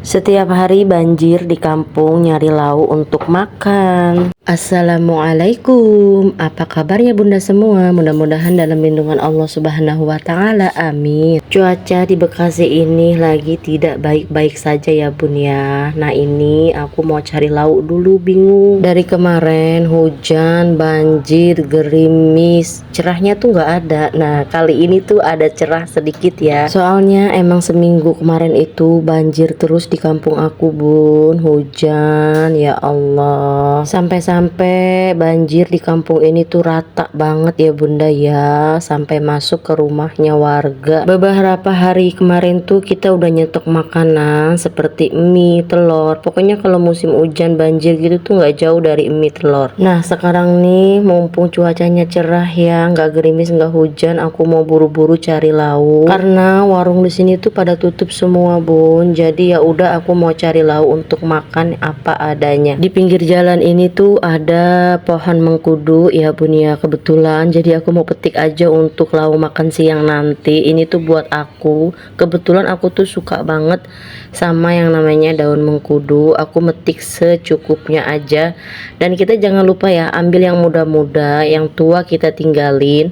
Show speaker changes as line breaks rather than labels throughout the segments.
Setiap hari banjir di kampung nyari lauk untuk makan. Assalamualaikum, apa kabarnya bunda semua? Mudah-mudahan dalam lindungan Allah Subhanahu wa Ta'ala, amin. Cuaca di Bekasi ini lagi tidak baik-baik saja ya bun ya. Nah ini aku mau cari lauk dulu, bingung. Dari kemarin hujan, banjir, gerimis, cerahnya tuh nggak ada. Nah kali ini tuh ada cerah sedikit ya. Soalnya emang seminggu kemarin itu banjir terus di kampung aku bun, hujan ya Allah, sampai-sampai banjir di kampung ini tuh rata banget ya bunda ya, sampai masuk ke rumahnya warga. Beberapa hari kemarin tuh kita udah nyetok makanan seperti mie, telur, pokoknya kalau musim hujan banjir gitu tuh nggak jauh dari mie, telur. Nah sekarang nih mumpung cuacanya cerah ya, nggak gerimis nggak hujan, aku mau buru-buru cari lauk karena warung di sini tuh pada tutup semua bun. Jadi ya udah aku mau cari lauk untuk makan apa adanya. Di pinggir jalan ini tuh ada pohon mengkudu ya bun ya, kebetulan jadi aku mau petik aja untuk lauk makan siang nanti. Ini tuh buat aku, kebetulan aku tuh suka banget sama yang namanya daun mengkudu. Aku metik secukupnya aja, dan kita jangan lupa ya ambil yang muda-muda, yang tua kita tinggalin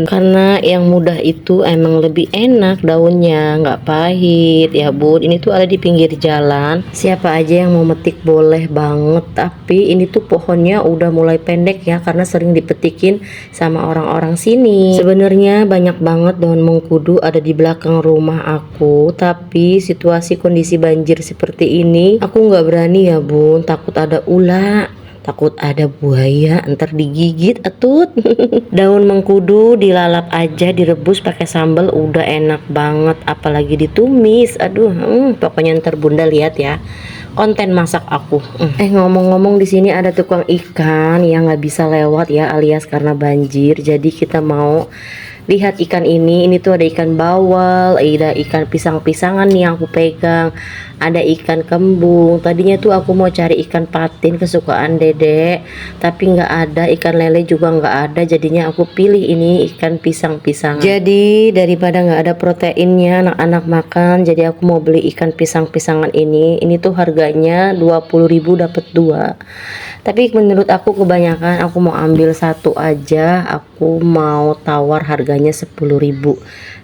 karena yang muda itu emang lebih enak, daunnya nggak pahit ya bun. Ini tuh ada di pinggir jalan, siapa aja yang mau metik boleh banget, tapi ini tuh pohonnya udah mulai pendek ya karena sering dipetikin sama orang-orang sini. Sebenarnya banyak banget daun mengkudu ada di belakang rumah aku, tapi situasi kondisi banjir seperti ini aku nggak berani ya bun, takut ada ular, takut ada buaya ntar digigit atut. Daun mengkudu dilalap aja, direbus pakai sambal udah enak banget, apalagi ditumis. Aduh, pokoknya ntar bunda lihat ya konten masak aku. Ngomong-ngomong, di sini ada tukang ikan yang nggak bisa lewat ya, alias karena banjir. Jadi kita mau lihat ikan ini tuh ada ikan bawal, ada ikan pisang-pisangan nih yang aku pegang, ada ikan kembung. Tadinya tuh aku mau cari ikan patin kesukaan dedek, tapi nggak ada, ikan lele juga nggak ada, jadinya aku pilih ini ikan pisang-pisangan. Jadi daripada nggak ada proteinnya anak-anak makan, jadi aku mau beli ikan pisang-pisangan ini tuh harganya 20.000 dapat 2. Tapi menurut aku kebanyakan, aku mau ambil satu aja, aku mau tawar harganya 10.000.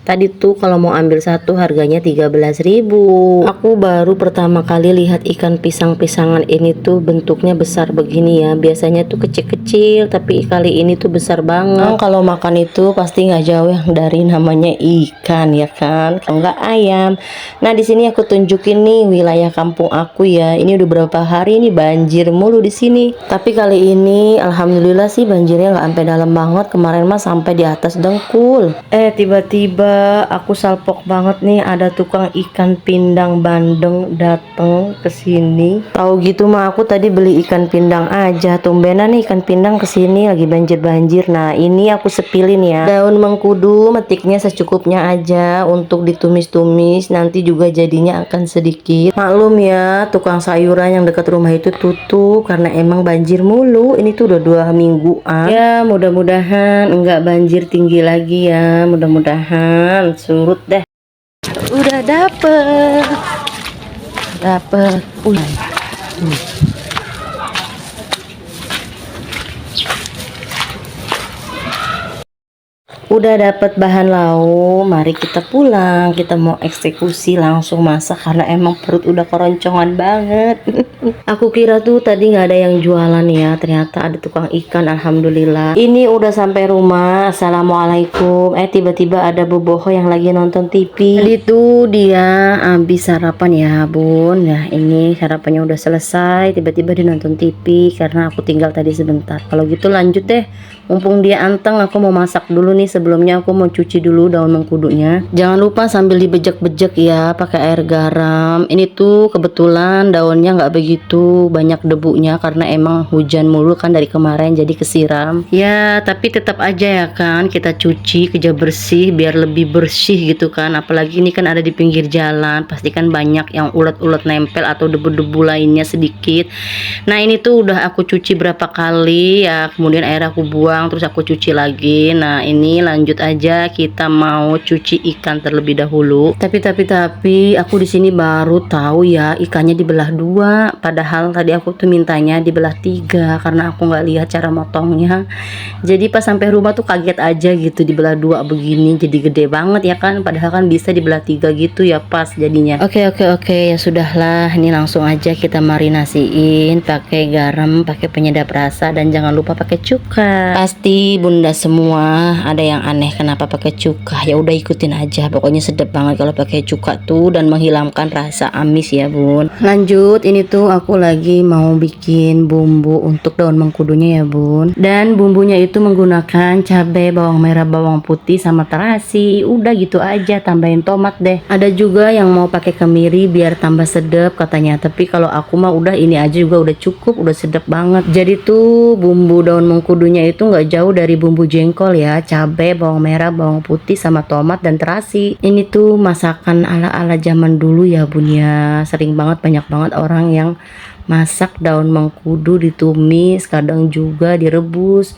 Tadi tuh kalau mau ambil satu harganya 13.000. Aku baru pertama kali lihat ikan pisang-pisangan ini tuh bentuknya besar begini ya. Biasanya tuh kecil-kecil, tapi kali ini tuh besar banget. Kalau makan itu pasti nggak jauh yang dari namanya ikan ya kan, kalau nggak ayam. Nah di sini aku tunjukin nih wilayah kampung aku ya. Ini udah berapa hari nih banjir mulu di sini. Tapi kali ini alhamdulillah sih banjirnya nggak sampai dalam banget. Kemarin mah sampai di atas dengkul. Tiba-tiba aku salpok banget nih, ada tukang ikan pindang bandeng dateng ke sini. Tahu gitu mah aku tadi beli ikan pindang aja. Tumbenan nih ikan pindang ke sini lagi banjir-banjir. Nah, ini aku sepilin ya. Daun mengkudu metiknya secukupnya aja untuk ditumis-tumis, nanti juga jadinya akan sedikit. Maklum ya, tukang sayuran yang dekat rumah itu tutup karena emang banjir mulu. Ini tuh udah 2 mingguan. Ya, mudah-mudahan enggak banjir tinggi lagi ya. Mudah-mudahan surut deh. Udah dapet udah dapat bahan lauk, mari kita pulang. Kita mau eksekusi langsung masak karena emang perut udah keroncongan banget. Aku kira tuh tadi nggak ada yang jualan ya, ternyata ada tukang ikan. Alhamdulillah. Ini udah sampai rumah. Assalamualaikum. Tiba-tiba ada boboho yang lagi nonton TV. Tadi tuh dia habis sarapan ya bun. Nah ini sarapannya udah selesai, tiba-tiba dia nonton TV karena aku tinggal tadi sebentar. Kalau gitu lanjut deh, mumpung dia anteng aku mau masak dulu nih. Sebelumnya aku mau cuci dulu daun mengkudunya. Jangan lupa sambil dibejek-bejek ya pakai air garam. Ini tuh kebetulan daunnya nggak begitu banyak debunya karena emang hujan mulu kan dari kemarin, jadi kesiram ya. Tapi tetap aja ya kan kita cuci kerja bersih biar lebih bersih gitu kan. Apalagi ini kan ada di pinggir jalan, pasti kan banyak yang ulat-ulat nempel atau debu-debu lainnya sedikit. Nah ini tuh udah aku cuci berapa kali ya, kemudian air aku buang. buang terus aku cuci lagi. Nah ini lanjut aja, kita mau cuci ikan terlebih dahulu. Tapi aku di sini baru tahu ya ikannya dibelah dua, padahal tadi aku tuh mintanya dibelah tiga karena aku nggak lihat cara motongnya. Jadi pas sampai rumah tuh kaget aja gitu, dibelah dua begini jadi gede banget ya kan, padahal kan bisa dibelah tiga gitu ya, pas jadinya. Oke, ya sudahlah, ini langsung aja kita marinasiin pakai garam, pakai penyedap rasa, dan jangan lupa pakai cuka. Pasti bunda semua ada yang aneh kenapa pakai cuka, ya udah ikutin aja, pokoknya sedap banget kalau pakai cuka tuh dan menghilangkan rasa amis ya bun. Lanjut, ini tuh aku lagi mau bikin bumbu untuk daun mengkudunya ya bun, dan bumbunya itu menggunakan cabai, bawang merah, bawang putih sama terasi. Udah gitu aja, tambahin tomat deh. Ada juga yang mau pakai kemiri biar tambah sedap katanya, tapi kalau aku mah udah ini aja juga udah cukup, udah sedap banget. Jadi tuh bumbu daun mengkudunya itu nggak jauh dari bumbu jengkol ya, cabai, bawang merah, bawang putih sama tomat dan terasi. Ini tuh masakan ala-ala zaman dulu ya bun ya, sering banget, banyak banget orang yang masak daun mengkudu ditumis, kadang juga direbus,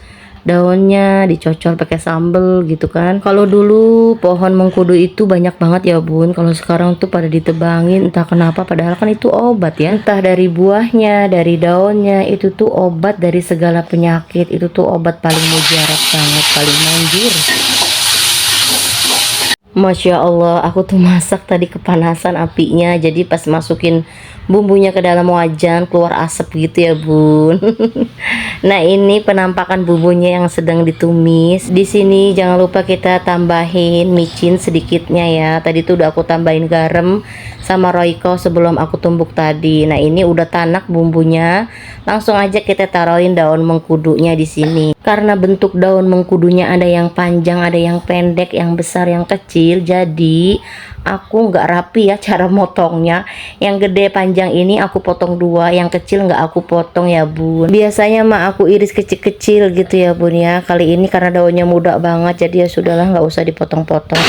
daunnya dicocol pakai sambel gitu kan. Kalau dulu pohon mengkudu itu banyak banget ya bun, kalau sekarang tuh pada ditebangin entah kenapa, padahal kan itu obat ya, entah dari buahnya, dari daunnya, itu tuh obat dari segala penyakit, itu tuh obat paling mujarab banget, paling manjur. Masya Allah, aku tuh masak tadi kepanasan apinya, jadi pas masukin bumbunya ke dalam wajan keluar asap gitu ya bun. Nah ini penampakan bumbunya yang sedang ditumis. Di sini jangan lupa kita tambahin micin sedikitnya ya. Tadi tuh udah aku tambahin garam sama roiko sebelum aku tumbuk tadi. Nah ini udah tanak bumbunya, langsung aja kita taruhin daun mengkudunya di sini. Karena bentuk daun mengkudunya ada yang panjang, ada yang pendek, yang besar, yang kecil, jadi aku nggak rapi ya cara motongnya. Yang gede panjang ini aku potong dua, yang kecil nggak aku potong ya bun. Biasanya mah aku iris kecil-kecil gitu ya bun ya. Kali ini karena daunnya muda banget, jadi ya sudahlah, nggak usah dipotong-potong.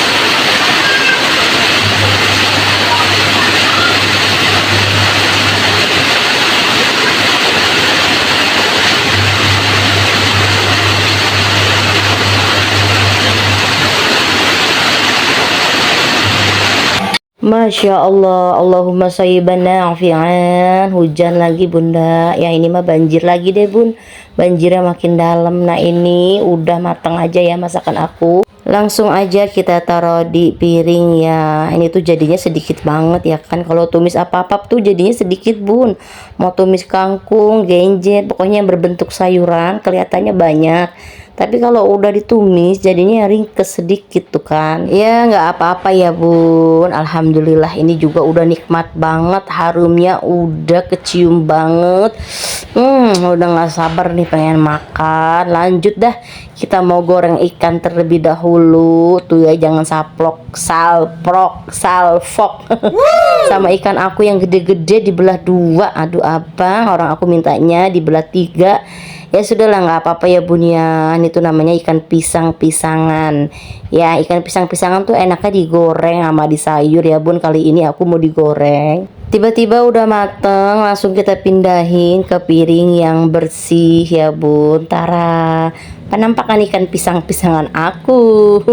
Masya Allah, Allahumma shayyiban nafi'an. Hujan lagi bunda, ya ini mah banjir lagi deh bun, banjirnya makin dalam. Nah ini udah matang aja ya masakan aku, langsung aja kita taruh di piring ya. Ini tuh jadinya sedikit banget ya kan, kalau tumis apa-apa tuh jadinya sedikit bun. Mau tumis kangkung, genjer, pokoknya yang berbentuk sayuran kelihatannya banyak, tapi kalau udah ditumis jadinya ringkes sedikit tuh kan. Ya nggak apa-apa ya bun, alhamdulillah ini juga udah nikmat banget, harumnya udah kecium banget. Udah nggak sabar nih pengen makan. Lanjut dah, kita mau goreng ikan terlebih dahulu tuh ya, jangan salfok sama ikan aku yang gede-gede dibelah dua. Aduh abang, orang aku mintanya dibelah tiga. Ya sudahlah, nggak apa-apa ya bun ya, ini tuh namanya ikan pisang-pisangan ya. Ikan pisang-pisangan tuh enaknya digoreng sama disayur ya bun, kali ini aku mau digoreng. Tiba-tiba udah mateng, langsung kita pindahin ke piring yang bersih ya bun. Tara, penampakan ikan pisang-pisangan aku.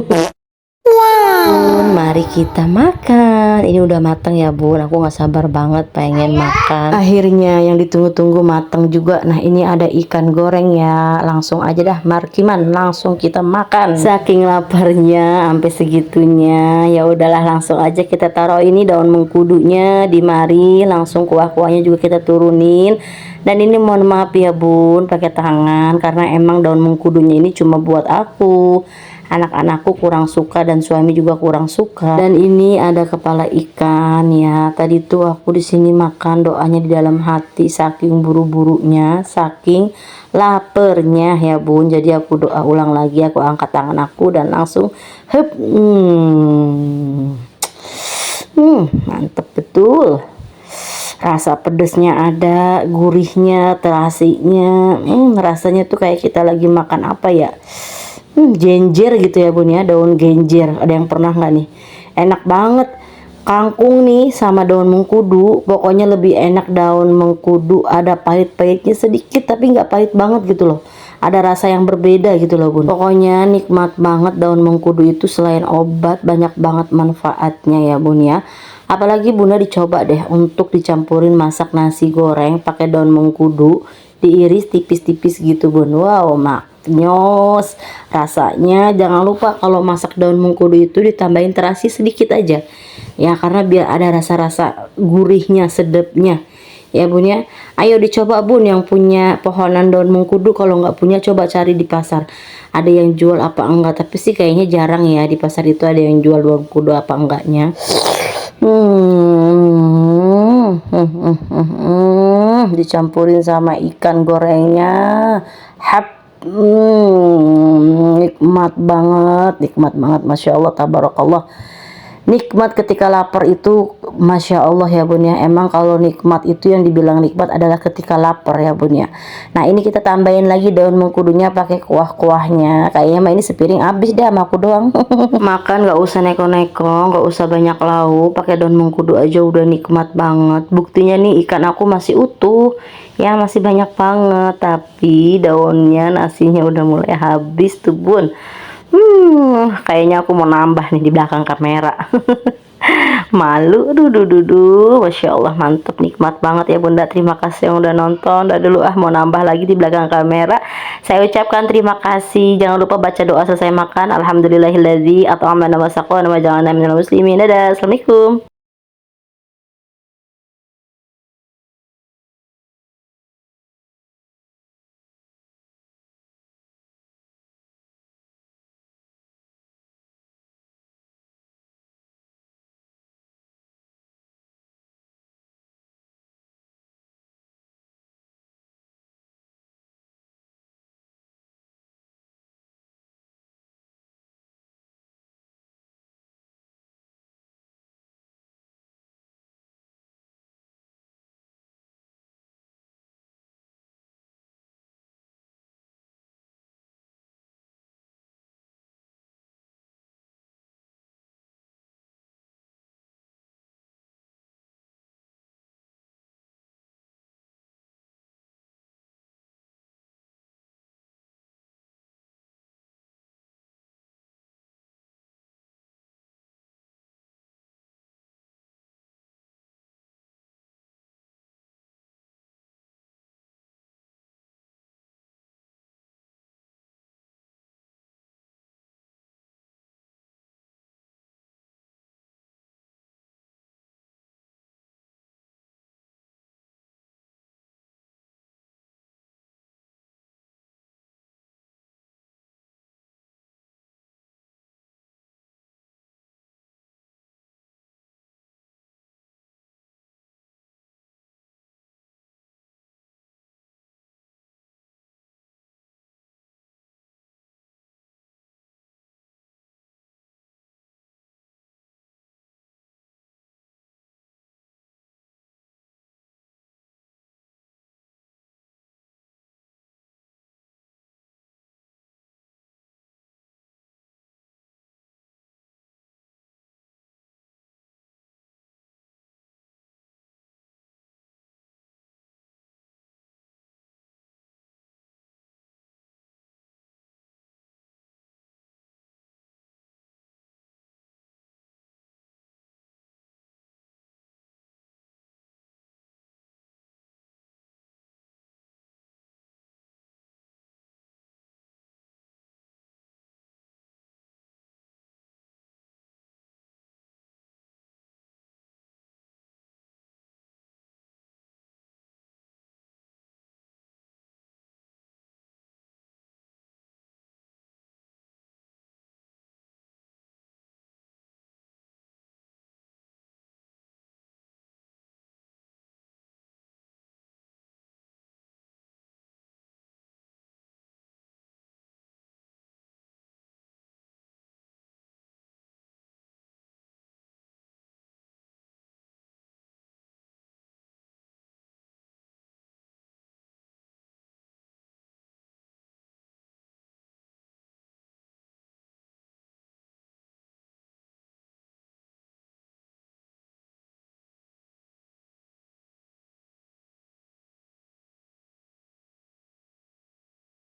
Bun, mari kita makan. Ini udah mateng ya bun, aku nggak sabar banget pengen makan. Akhirnya yang ditunggu-tunggu mateng juga. Nah ini ada ikan goreng ya, langsung aja dah markiman, langsung kita makan. Saking laparnya sampai segitunya, ya udahlah langsung aja kita taruh ini daun mengkudunya di mari, langsung kuah-kuahnya juga kita turunin. Dan ini mohon maaf ya bun, pakai tangan karena emang daun mengkudunya ini cuma buat aku. Anak-anakku kurang suka dan suami juga kurang suka. Dan ini ada kepala ikan ya. Tadi tuh aku di sini makan doanya di dalam hati, saking buru-burunya, saking lapernya ya bun. Jadi aku doa ulang lagi, aku angkat tangan aku dan langsung mantep betul. Rasa pedesnya ada, gurihnya, terasinya, rasanya tuh kayak kita lagi makan apa ya, genjer gitu ya bun ya, daun genjer. Ada yang pernah nggak nih? Enak banget. Kangkung nih sama daun mengkudu, pokoknya lebih enak daun mengkudu. Ada pahit-pahitnya sedikit tapi nggak pahit banget gitu loh. ada rasa yang berbeda gitu loh bun. Pokoknya nikmat banget daun mengkudu itu, selain obat banyak banget manfaatnya ya bun ya. Apalagi bunda dicoba deh untuk dicampurin masak nasi goreng pakai daun mengkudu, diiris tipis-tipis gitu bun. Wow, maknyos rasanya. Jangan lupa kalau masak daun mengkudu itu ditambahin terasi sedikit aja ya, karena biar ada rasa-rasa gurihnya, sedapnya ya bun ya. Ayo dicoba bun yang punya pohonan daun mengkudu. Kalau nggak punya coba cari di pasar ada yang jual apa enggak, tapi sih kayaknya jarang ya di pasar itu ada yang jual daun mengkudu apa enggaknya. Dicampurin sama ikan gorengnya, nikmat banget, masya Allah, tabarakallah. Nikmat ketika lapar itu, masya Allah ya bun ya. Emang kalau nikmat itu yang dibilang nikmat adalah ketika lapar ya bun ya. Nah ini kita tambahin lagi daun mengkudunya pakai kuah-kuahnya. Kayaknya mah ini sepiring habis deh sama aku doang. Makan nggak usah neko-neko, nggak usah banyak lauk, pakai daun mengkudu aja udah nikmat banget. Buktinya nih ikan aku masih utuh ya, masih banyak banget, tapi daunnya, nasinya udah mulai habis tuh bun. Kayaknya aku mau nambah nih di belakang kamera. Malu, duh, masya Allah, mantep, nikmat banget ya bunda. Terima kasih yang udah nonton. Udah dulu mau nambah lagi di belakang kamera. Saya ucapkan terima kasih. Jangan lupa baca doa selesai makan. Alhamdulillahilladzi at'amana wa saqana wa ja'alna minal muslimin. Dadah, assalamualaikum.